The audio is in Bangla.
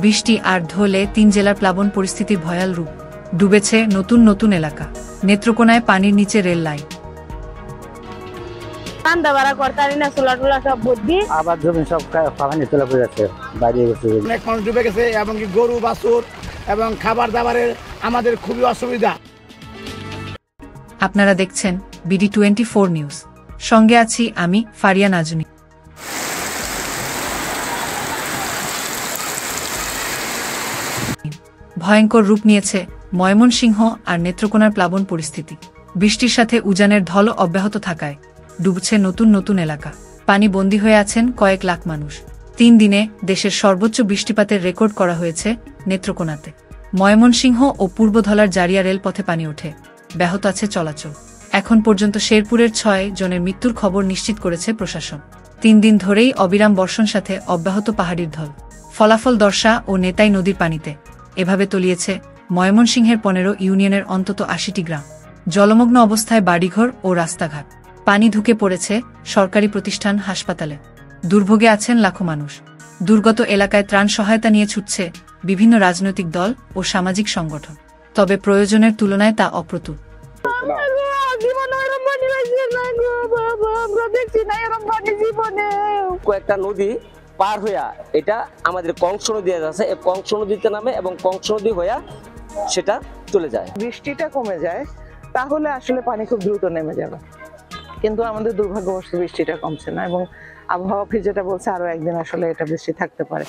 বৃষ্টি আর ধলে ৩ জেলার প্লাবন পরিস্থিতির ভয়াল রূপ। ডুবেছে নতুন নতুন এলাকা। নেত্রকোনায় পানির নিচে রেল লাইন। আবার জমি সব পানি চলে পড়েছে, বাইরে গেছে, অনেক মানুষ ডুবে গেছে এবং গরু বাছুর এবং খাবার দাবারের আমাদের খুবই অসুবিধা। আপনারা দেখছেন BD24 নিউজ, সঙ্গে আছি আমি ফারিয়া নাজনী। ভয়ঙ্কর রূপ নিয়েছে ময়মনসিংহ আর নেত্রকোনার প্লাবন পরিস্থিতি। বৃষ্টির সাথে উজানের ঢল অব্যাহত থাকায় ডুবছে নতুন নতুন এলাকা। পানি বন্দী হয়ে আছেন কয়েক লাখ মানুষ। ৩ দিনে দেশের সর্বোচ্চ বৃষ্টিপাতের রেকর্ড করা হয়েছে নেত্রকোনাতে। ময়মনসিংহ ও পূর্বধলার জারিয়া রেলপথে পানি ওঠে, ব্যাহত আছে চলাচল। এখন পর্যন্ত শেরপুরের ৬ জনের মৃত্যুর খবর নিশ্চিত করেছে প্রশাসন। ৩ দিন ধরেই অবিরাম বর্ষণ সাথে অব্যাহত পাহাড়ির ঢল। ফলাফল দর্শা ও নেতাই নদীর পানিতে। এভাবে তলিয়েছে ময়মনসিংহের ১৫ ইউনিয়নের অন্তত ৮০টি গ্রাম। জলমগ্ন অবস্থায় বাড়িঘর ও রাস্তাঘাট। পানি ঢুকে পড়েছে সরকারি প্রতিষ্ঠান, হাসপাতালে। দুর্ভোগে আছেন লাখো মানুষ। দুর্গত এলাকায় ত্রাণ সহায়তা নিয়ে ছুটছে বিভিন্ন রাজনৈতিক দল ও সামাজিক সংগঠন, তবে প্রয়োজনের তুলনায় তা অপ্রতুল। কয়েকটা নদী পার হইয়া এটা আমাদের কংস নদী আছে, কংস নদীতে নামে এবং কংস নদী হইয়া সেটা চলে যায়। বৃষ্টিটা কমে যায় তাহলে আসলে পানি খুব দ্রুত নেমে যাবে, কিন্তু আমাদের দুর্ভাগ্যবশত বৃষ্টিটা কমছে না এবং আবহাওয়া অফিস যেটা বলছে আরো একদিন আসলে এটা বৃষ্টি থাকতে পারে।